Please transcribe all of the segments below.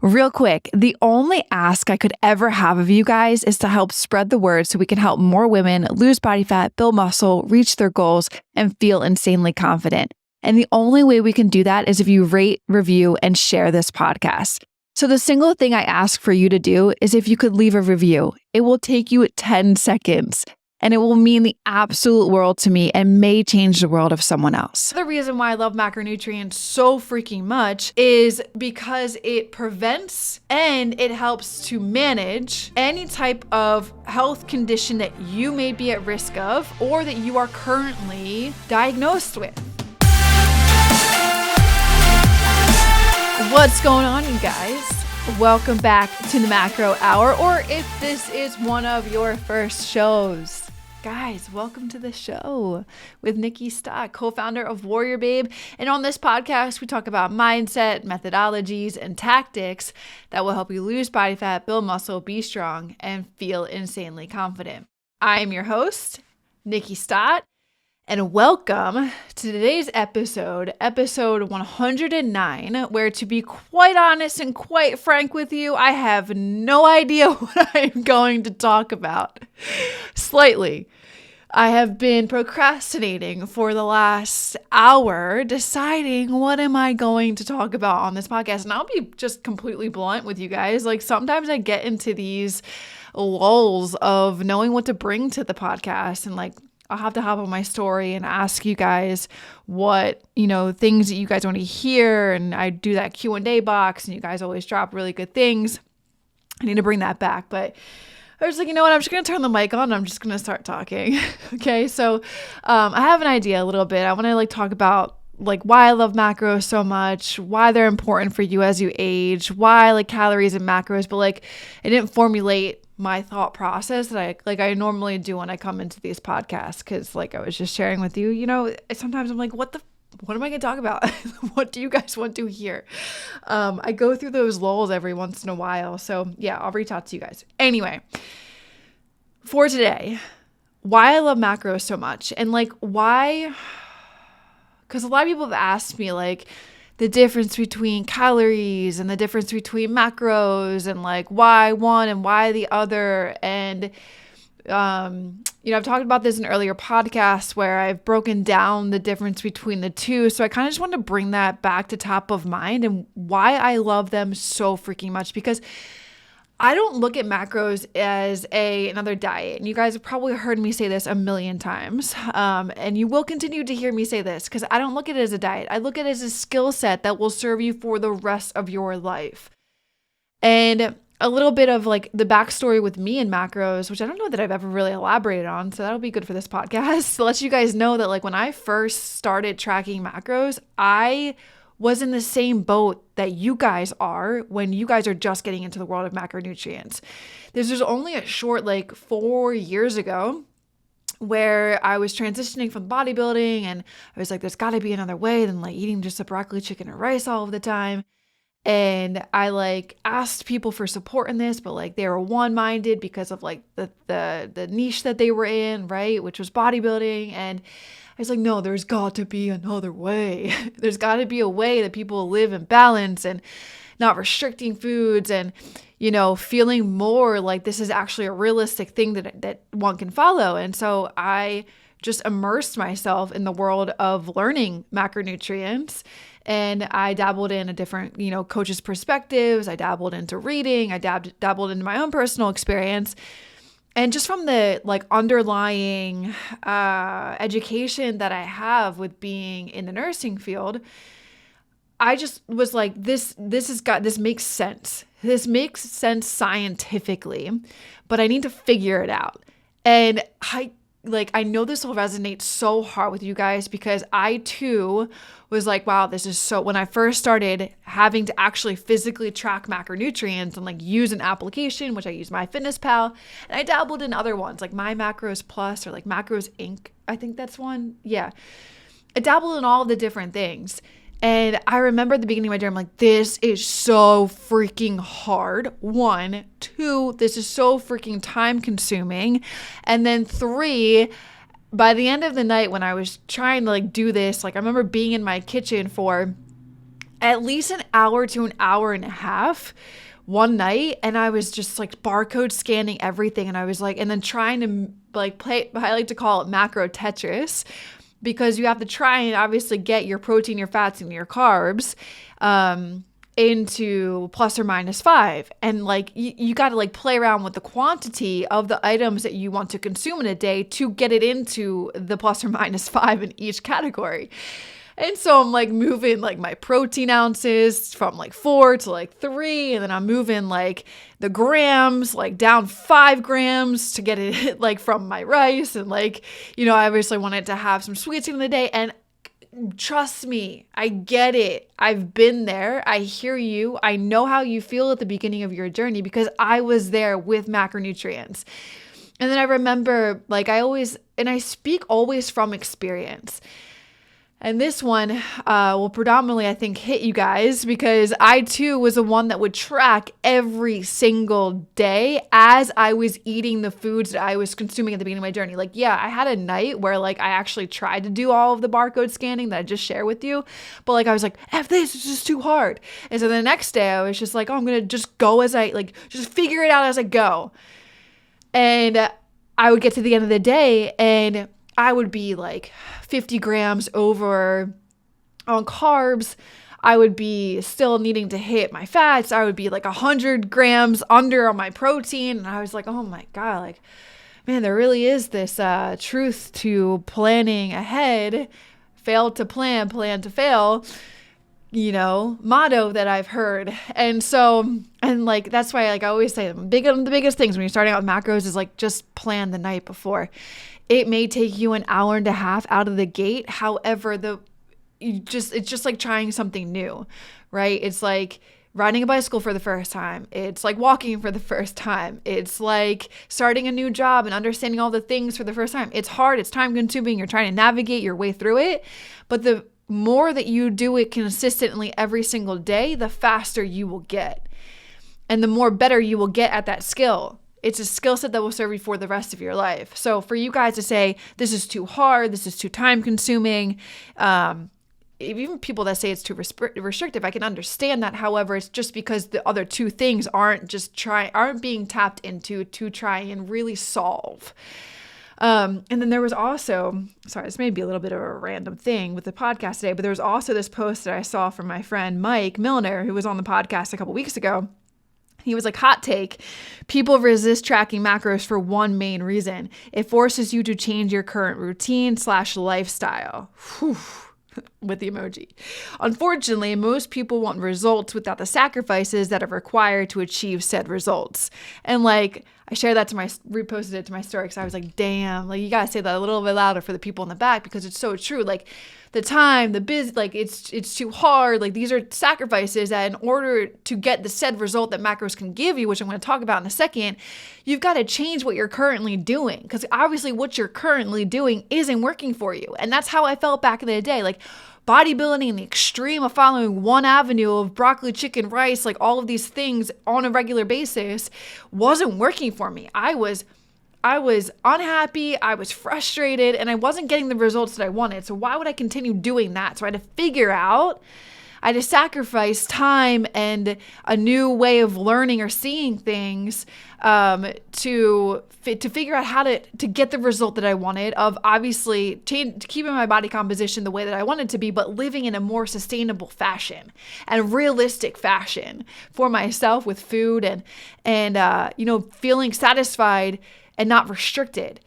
Real quick, the only ask I could ever have of you guys is to help spread the word so we can help more women lose body fat, build muscle, reach their goals, and feel insanely confident. And the only way we can do that is if you rate, review, and share this podcast. So the single thing I ask for you to do is if you could leave a review. It will take you 10 seconds. And it will mean the absolute world to me and may change the world of someone else. The reason why I love macronutrients so freaking much is because it prevents and it helps to manage any type of health condition that you may be at risk of or that you are currently diagnosed with. What's going on, you guys? Welcome back to the Macro Hour, or if this is one of your first shows. Guys, welcome to the show with Nikkiey Stott, co-founder of WarriorBabe. And on this podcast, we talk about mindset, methodologies, and tactics that will help you lose body fat, build muscle, be strong, and feel insanely confident. I am your host, Nikkiey Stott, and welcome to today's episode 109, where, to be quite honest and quite frank with you, I have no idea what I'm going to talk about. Slightly. I have been procrastinating for the last hour, deciding what am I going to talk about on this podcast. And I'll be just completely blunt with you guys. Like, sometimes I get into these lulls of knowing what to bring to the podcast, and like, I'll have to hop on my story and ask you guys what, things that you guys want to hear. And I do that Q&A box, and you guys always drop really good things. I need to bring that back. But I was like, you know what? I'm just going to turn the mic on. And I'm just going to start talking. Okay. So I have an idea a little bit. I want to talk about why I love macros so much, why they're important for you as you age, why calories and macros, but I didn't formulate my thought process that I normally do when I come into these podcasts. Cause I was just sharing with you, sometimes I'm like, what am I going to talk about? What do you guys want to hear? I go through those lulls every once in a while. So yeah, I'll reach out to you guys. Anyway, for today, why I love macros so much, and why, because a lot of people have asked me the difference between calories and the difference between macros and why one and why the other. And, I've talked about this in earlier podcasts where I've broken down the difference between the two. So I kind of just want to bring that back to top of mind and why I love them so freaking much, because I don't look at macros as another diet. And you guys have probably heard me say this a million times. And you will continue to hear me say this, because I don't look at it as a diet. I look at it as a skill set that will serve you for the rest of your life. And a little bit of the backstory with me and macros, which I don't know that I've ever really elaborated on. So that'll be good for this podcast to let you guys know that when I first started tracking macros, I was in the same boat that you guys are when you guys are just getting into the world of macronutrients. This was only a short 4 years ago where I was transitioning from bodybuilding, and I was like, there's got to be another way than eating just a broccoli, chicken, and rice all of the time. And I asked people for support in this, but they were one-minded because of the niche that they were in, right? Which was bodybuilding. And I was like, no, there's got to be another way. There's got to be a way that people live in balance and not restricting foods, and, feeling more like this is actually a realistic thing that one can follow. And so I just immersed myself in the world of learning macronutrients. And I dabbled in a different, coaches' perspectives. I dabbled into reading. I dabbled into my own personal experience. And just from the underlying education that I have with being in the nursing field, I just was like, this makes sense. This makes sense scientifically, but I need to figure it out. And I know this will resonate so hard with you guys, because I too was like, wow, this is so, when I first started having to actually physically track macronutrients and use an application, which I use MyFitnessPal, and I dabbled in other ones like My Macros Plus or Macros Inc. I think that's one. Yeah. I dabbled in all of the different things. And I remember at the beginning of my journey, I'm like, this is so freaking hard. 1, 2, this is so freaking time consuming. And then 3, by the end of the night when I was trying to do this, I remember being in my kitchen for at least an hour to an hour and a half one night, and I was just like barcode scanning everything, and I was like, and then trying to like play, I like to call it macro Tetris, because you have to try and obviously get your protein, your fats, and your carbs into plus or minus 5. And like you got to like play around with the quantity of the items that you want to consume in a day to get it into the plus or minus 5 in each category. And so I'm like moving like my protein ounces from like 4 to like 3. And then I'm moving like the grams, like down 5 grams to get it like from my rice. And like, you know, I obviously wanted to have some sweets in the day. And trust me, I get it. I've been there. I hear you. I know how you feel at the beginning of your journey because I was there with macronutrients. And then I remember like I speak always from experience. And this one will predominantly, I think, hit you guys because I too was the one that would track every single day as I was eating the foods that I was consuming at the beginning of my journey. Like, yeah, I had a night where like I actually tried to do all of the barcode scanning that I just shared with you. But like I was like, F this, it's just too hard. And so the next day I was just like, oh, I'm going to just go as I like, just figure it out as I go. And I would get to the end of the day and I would be like 50 grams over on carbs. I would be still needing to hit my fats. I would be like 100 grams under on my protein. And I was like, oh my God, like, man, there really is this truth to planning ahead, fail to plan, plan to fail, you know, motto that I've heard. And so, and like, that's why like I always say the biggest things when you're starting out with macros is like, just plan the night before. It may take you an hour and a half out of the gate. However, it's just like trying something new, right? It's like riding a bicycle for the first time. It's like walking for the first time. It's like starting a new job and understanding all the things for the first time. It's hard. It's time consuming. You're trying to navigate your way through it. But the more that you do it consistently every single day, the faster you will get. And the more better you will get at that skill. It's a skill set that will serve you for the rest of your life. So for you guys to say, this is too hard, this is too time consuming, even people that say it's too restrictive, I can understand that. However, it's just because the other two things aren't being tapped into to try and really solve. And then there was also, sorry, this may be a little bit of a random thing with the podcast today, but there was also this post that I saw from my friend Mike Milner, who was on the podcast a couple weeks ago. He was like, hot take, people resist tracking macros for one main reason. It forces you to change your current routine / lifestyle. Whew. With the emoji. Unfortunately, most people want results without the sacrifices that are required to achieve said results. And like, I shared that reposted it to my story because I was like, damn, like you gotta say that a little bit louder for the people in the back because it's so true. Like the time, the busy, like it's too hard. Like these are sacrifices that in order to get the said result that macros can give you, which I'm going to talk about in a second, you've got to change what you're currently doing because obviously what you're currently doing isn't working for you. And that's how I felt back in the day. Like bodybuilding and the extreme of following one avenue of broccoli, chicken, rice, like all of these things on a regular basis wasn't working for me. I was unhappy, I was frustrated, and I wasn't getting the results that I wanted. So why would I continue doing that? So I had to figure out, I had to sacrifice time and a new way of learning or seeing things to figure out how to get the result that I wanted of obviously keeping my body composition the way that I wanted to be, but living in a more sustainable fashion and realistic fashion for myself with food and you know, feeling satisfied and not restricted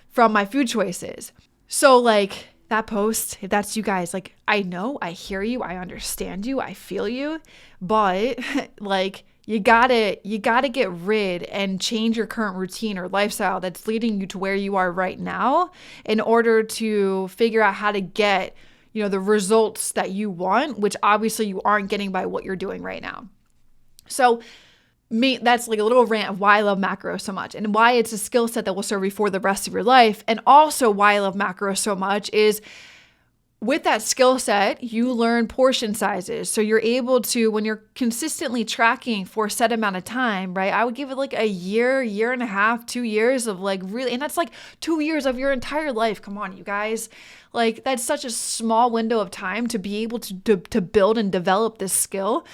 from my food choices. So like that post, if that's you guys, like I know, I hear you, I understand you, I feel you, but like you gotta get rid and change your current routine or lifestyle that's leading you to where you are right now in order to figure out how to get, you know, the results that you want, which obviously you aren't getting by what you're doing right now. So that's like a little rant of why I love macros so much and why it's a skill set that will serve you for the rest of your life. And also why I love macros so much is with that skill set, you learn portion sizes. So you're able to, when you're consistently tracking for a set amount of time, right? I would give it like a year and a half, 2 years of like really, and that's like 2 years of your entire life. Come on, you guys. Like that's such a small window of time to be able to build and develop this skill.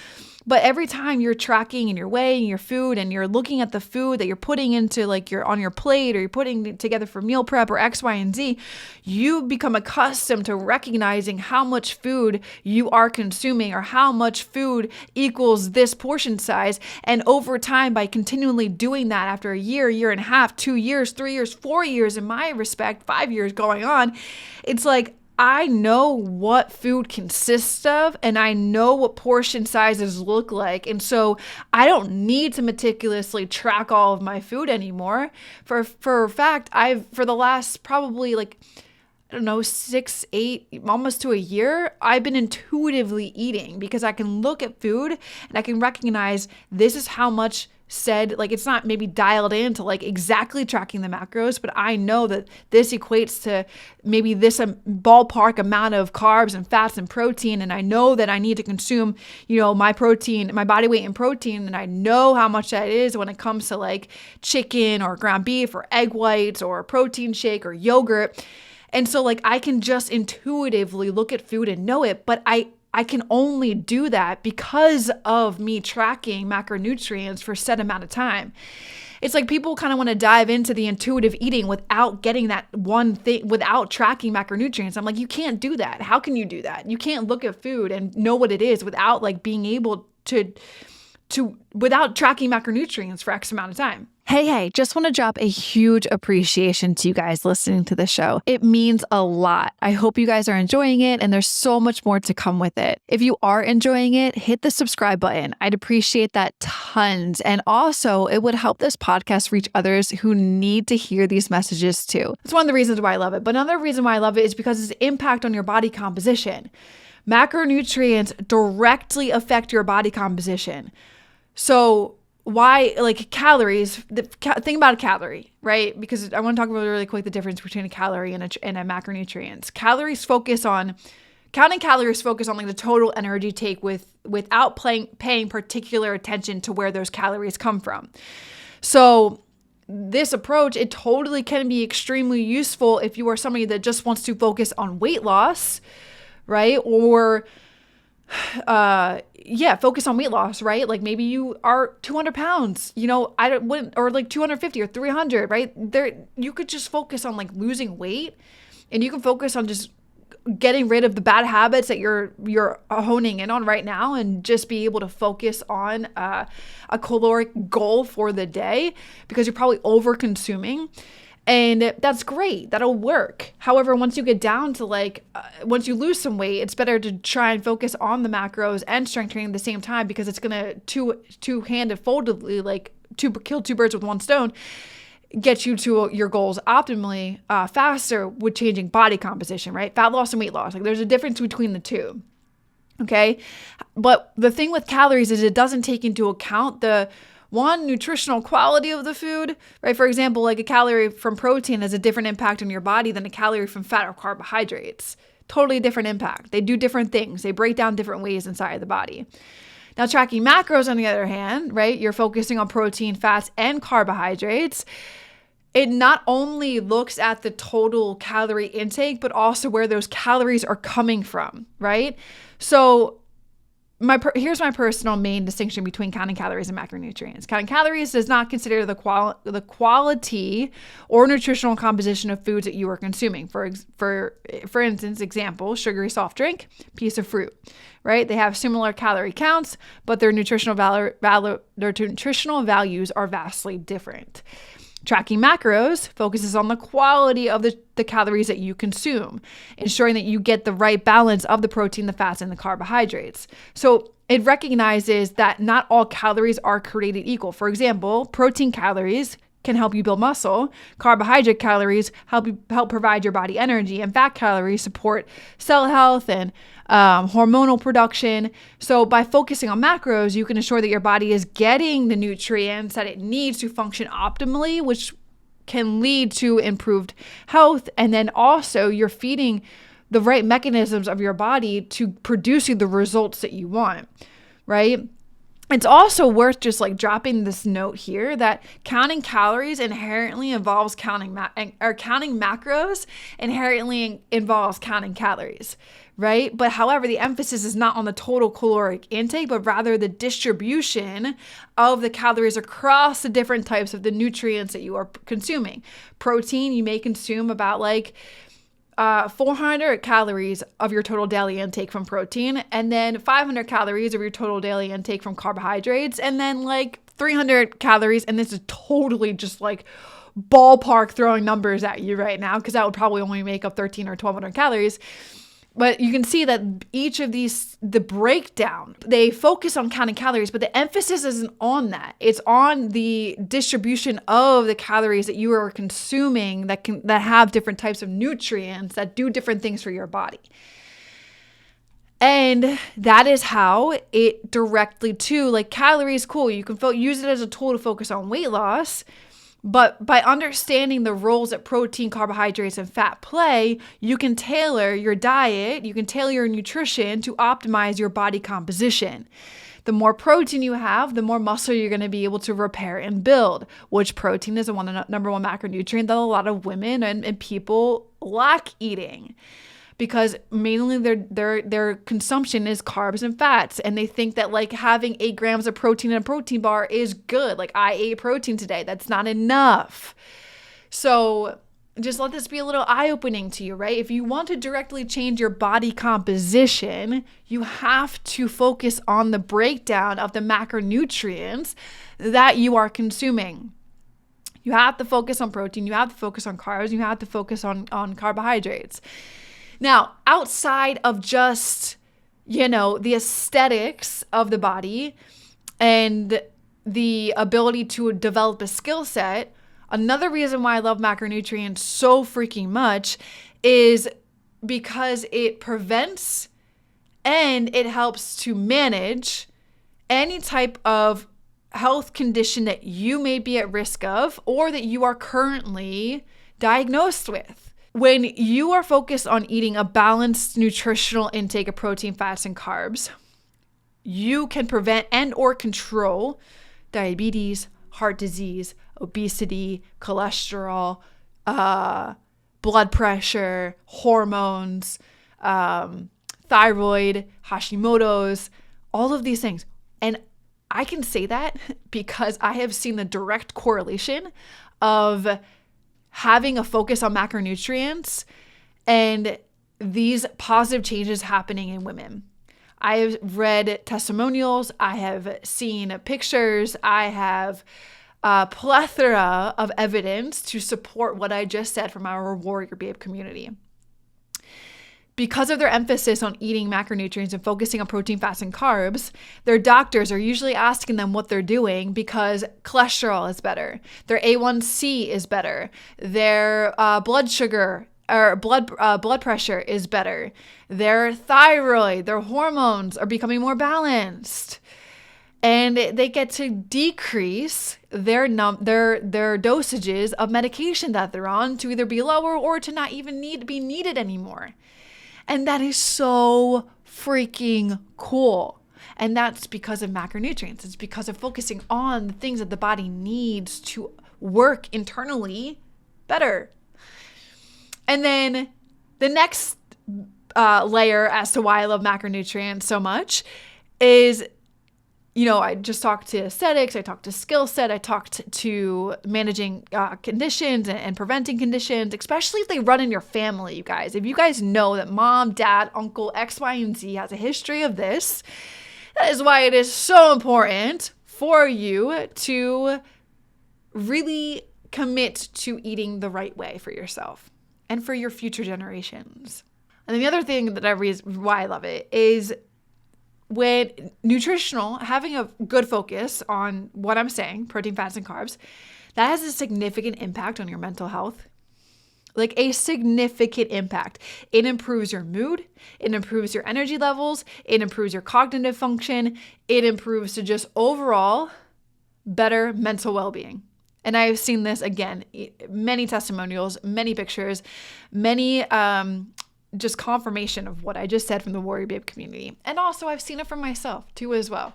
But every time you're tracking and you're weighing your food and you're looking at the food that you're putting into like you're on your plate or you're putting it together for meal prep or X, Y, and Z, you become accustomed to recognizing how much food you are consuming or how much food equals this portion size. And over time, by continually doing that after a year, year and a half, 2 years, 3 years, 4 years, in my respect, 5 years going on, it's like, I know what food consists of and I know what portion sizes look like. And so I don't need to meticulously track all of my food anymore. For a fact, for the last probably like, I don't know, 6, 8, almost to a year, I've been intuitively eating because I can look at food and I can recognize this is how much said, like it's not maybe dialed into like exactly tracking the macros, but I know that this equates to maybe this ballpark amount of carbs and fats and protein. And I know that I need to consume, my protein, my body weight in protein. And I know how much that is when it comes to like chicken or ground beef or egg whites or a protein shake or yogurt. And so like I can just intuitively look at food and know it, but I can only do that because of me tracking macronutrients for a set amount of time. It's like people kind of want to dive into the intuitive eating without getting that one thing, without tracking macronutrients. I'm like, you can't do that. How can you do that? You can't look at food and know what it is without like being able to without tracking macronutrients for X amount of time. Hey, just want to drop a huge appreciation to you guys listening to the show. It means a lot. I hope you guys are enjoying it and there's so much more to come with it. If you are enjoying it, hit the subscribe button. I'd appreciate that tons. And also, it would help this podcast reach others who need to hear these messages too. It's one of the reasons why I love it. But another reason why I love it is because its impact on your body composition. Macronutrients directly affect your body composition. So why, like calories, think about a calorie, right? Because I want to talk about really quick the difference between a calorie and a macronutrients. Counting calories focus on like the total energy take without paying particular attention to where those calories come from. So this approach, it totally can be extremely useful if you are somebody that just wants to focus on weight loss, right? Or focus on weight loss, right? Like maybe you are 200 pounds, or like 250 or 300, right? You could just focus on like losing weight and you can focus on just getting rid of the bad habits that you're honing in on right now and just be able to focus on a caloric goal for the day because you're probably over consuming. And that's great. That'll work. However, once you get down to once you lose some weight, it's better to try and focus on the macros and strength training at the same time because it's going to two-handed foldedly, kill two birds with one stone, get you to your goals optimally faster with changing body composition, right? Fat loss and weight loss. Like there's a difference between the two. Okay. But the thing with calories is it doesn't take into account the nutritional quality of the food, right? For example, like a calorie from protein has a different impact on your body than a calorie from fat or carbohydrates. Totally different impact. They do different things. They break down different ways inside the body. Now, tracking macros, on the other hand, right? You're focusing on protein, fats, and carbohydrates. It not only looks at the total calorie intake, but also where those calories are coming from, right? So here's my personal main distinction between counting calories and macronutrients. Counting calories does not consider the quality or nutritional composition of foods that you are consuming. For instance, example, sugary soft drink, piece of fruit, right? They have similar calorie counts, but their nutritional values are vastly different. Tracking macros focuses on the quality of the calories that you consume, ensuring that you get the right balance of the protein, the fats, and the carbohydrates. So it recognizes that not all calories are created equal. For example, protein calories can help you build muscle. Carbohydrate calories help provide your body energy, and fat calories support cell health and hormonal production. So by focusing on macros, you can ensure that your body is getting the nutrients that it needs to function optimally, which can lead to improved health. And then also you're feeding the right mechanisms of your body to produce you the results that you want, right? It's also worth just like dropping this note here that counting calories inherently involves counting macros inherently involves counting calories, right? But however, the emphasis is not on the total caloric intake, but rather the distribution of the calories across the different types of the nutrients that you are consuming. Protein, you may consume about 400 calories of your total daily intake from protein, and then 500 calories of your total daily intake from carbohydrates, and then 300 calories. And this is totally just ballpark throwing numbers at you right now, because that would probably only make up 13 or 1200 calories. But you can see that each of these, the breakdown, they focus on counting calories, but the emphasis isn't on that. It's on the distribution of the calories that you are consuming that have different types of nutrients that do different things for your body. And that is how it directly calories, cool. You can use it as a tool to focus on weight loss. But by understanding the roles that protein, carbohydrates, and fat play, you can tailor your diet, you can tailor your nutrition to optimize your body composition. The more protein you have, the more muscle you're going to be able to repair and build, which protein is the number one macronutrient that a lot of women and people lack eating. Because mainly their consumption is carbs and fats. And they think that having 8 grams of protein in a protein bar is good. I ate protein today. That's not enough. So just let this be a little eye-opening to you, right? If you want to directly change your body composition, you have to focus on the breakdown of the macronutrients that you are consuming. You have to focus on protein. You have to focus on carbs. You have to focus on carbohydrates. Now, outside of just, the aesthetics of the body and the ability to develop a skill set, another reason why I love macronutrients so freaking much is because it prevents and it helps to manage any type of health condition that you may be at risk of or that you are currently diagnosed with. When you are focused on eating a balanced nutritional intake of protein, fats, and carbs, you can prevent and or control diabetes, heart disease, obesity, cholesterol, blood pressure, hormones, thyroid, Hashimoto's, all of these things. And I can say that because I have seen the direct correlation of having a focus on macronutrients and these positive changes happening in women. I have read testimonials, I have seen pictures, I have a plethora of evidence to support what I just said from our WarriorBabe community. Because of their emphasis on eating macronutrients and focusing on protein, fats, and carbs, their doctors are usually asking them what they're doing because cholesterol is better, their A1C is better, their blood sugar or blood pressure is better, their thyroid, their hormones are becoming more balanced, and they get to decrease their dosages of medication that they're on to either be lower or to not even need to be needed anymore. And that is so freaking cool. And that's because of macronutrients. It's because of focusing on the things that the body needs to work internally better. And then the next layer as to why I love macronutrients so much is, I just talked to aesthetics, I talked to skill set, I talked to managing conditions and preventing conditions, especially if they run in your family, you guys. If you guys know that mom, dad, uncle, X, Y, and Z has a history of this, that is why it is so important for you to really commit to eating the right way for yourself and for your future generations. And then the other thing that why I love it is when having a good focus on what I'm saying, protein, fats, and carbs, that has a significant impact on your mental health. A significant impact. It improves your mood. It improves your energy levels. It improves your cognitive function. It improves to just overall better mental well-being. And I've seen this again, many testimonials, many pictures, many just confirmation of what I just said from the WarriorBabe community. And also I've seen it from myself too as well.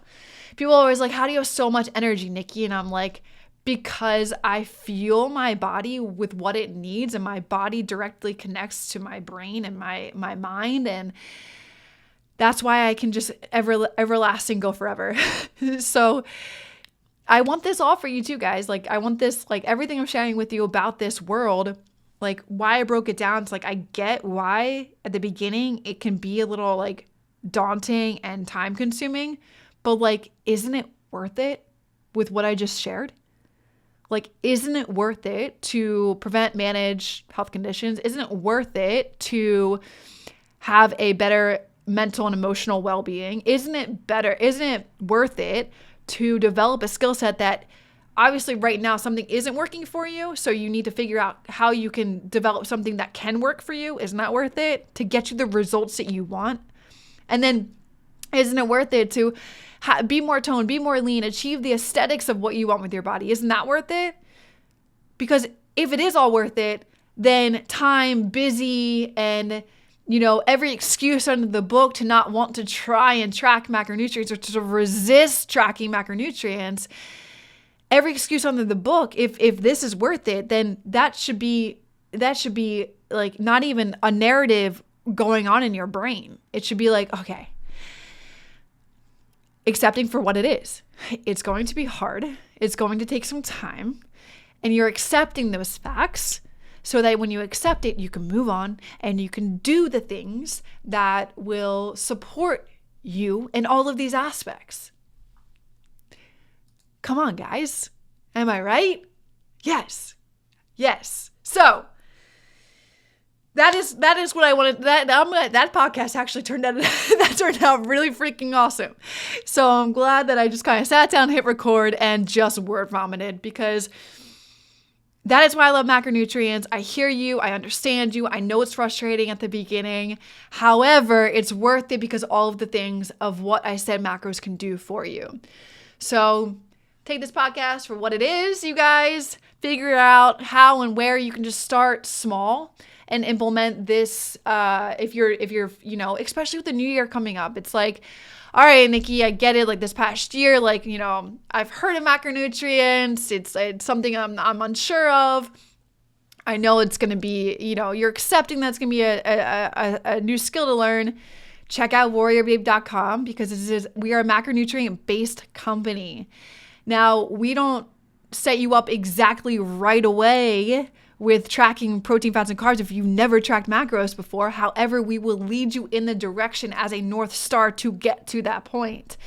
People are always like, how do you have so much energy, Nikki? And I'm like, because I fuel my body with what it needs, and my body directly connects to my brain and my mind. And that's why I can just everlasting go forever. So I want this all for you too, guys. Like I want this, like everything I'm sharing with you about this world, like why I broke it down. It's like, I get why at the beginning it can be a little like daunting and time consuming, but like, isn't it worth it with what I just shared? Like, isn't it worth it to prevent, manage health conditions? Isn't it worth it to have a better mental and emotional well-being? Isn't it worth it to develop a skill set that obviously right now something isn't working for you, so you need to figure out how you can develop something that can work for you? Isn't that worth it to get you the results that you want? And then isn't it worth it to be more toned, be more lean, achieve the aesthetics of what you want with your body? Isn't that worth it? Because if it is all worth it, then time, busy, and every excuse under the book to not want to try and track macronutrients or to resist tracking macronutrients, every excuse under the book, if this is worth it, then that should be like not even a narrative going on in your brain. It should be like, okay, accepting for what it is. It's going to be hard. It's going to take some time. And you're accepting those facts so that when you accept it, you can move on and you can do the things that will support you in all of these aspects. Come on, guys. Am I right? Yes. So that is what I wanted. That podcast actually turned out really freaking awesome. So I'm glad that I just kind of sat down, hit record, and just word vomited, because that is why I love macronutrients. I hear you. I understand you. I know it's frustrating at the beginning. However, it's worth it because all of the things of what I said macros can do for you. So take this podcast for what it is, you guys. Figure out how and where you can just start small and implement this. If you're, especially with the new year coming up, it's like, all right, Nikki, I get it. Like this past year, like, I've heard of macronutrients. It's something I'm unsure of. I know it's going to be, you're accepting that's going to be a new skill to learn. Check out WarriorBabe.com, because we are a macronutrient-based company. Now, we don't set you up exactly right away with tracking protein, fats, and carbs if you've never tracked macros before. However, we will lead you in the direction as a North Star to get to that point.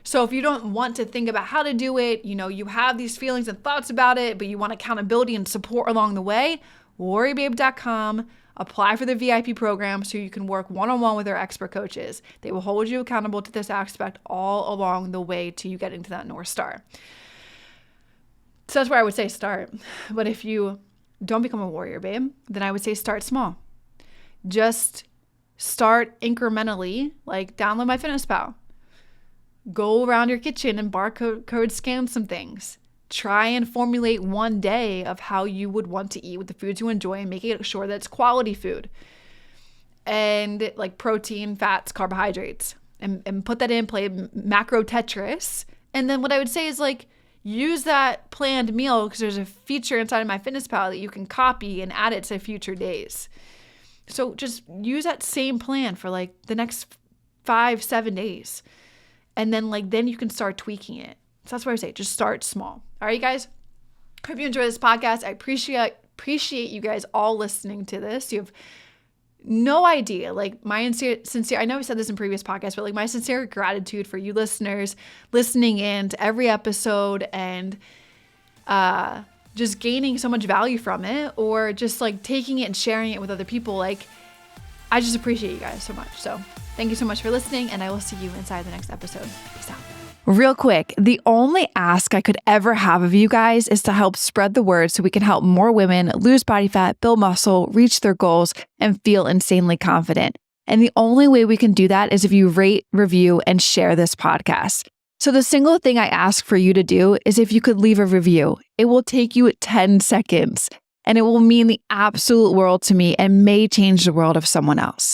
So if you don't want to think about how to do it, you have these feelings and thoughts about it, but you want accountability and support along the way, WarriorBabe.com. Apply for the VIP program so you can work one-on-one with our expert coaches. They will hold you accountable to this aspect all along the way to you getting to that North Star. So that's where I would say start. But if you don't become a warrior babe, then I would say start small. Just start incrementally, like download MyFitnessPal. Go around your kitchen and barcode scan some things. Try and formulate one day of how you would want to eat with the foods you enjoy and making sure that it's quality food. And like protein, fats, carbohydrates. And put that in, play macro Tetris. And then what I would say is like, use that planned meal, because there's a feature inside of MyFitnessPal that you can copy and add it to future days. So just use that same plan for like the next 5-7 days. And then then you can start tweaking it. So that's what I say. Just start small. All right, guys. Hope you enjoy this podcast. I appreciate you guys all listening to this. You have no idea, like my sincere, I know I said this in previous podcasts, but like my sincere gratitude for you listeners listening in to every episode and just gaining so much value from it, or just like taking it and sharing it with other people. Like, I just appreciate you guys so much. So thank you so much for listening, and I will see you inside the next episode. Peace out. Real quick, the only ask I could ever have of you guys is to help spread the word so we can help more women lose body fat, build muscle, reach their goals, and feel insanely confident. And the only way we can do that is if you rate, review, and share this podcast. So the single thing I ask for you to do is if you could leave a review. It will take you 10 seconds, and it will mean the absolute world to me and may change the world of someone else.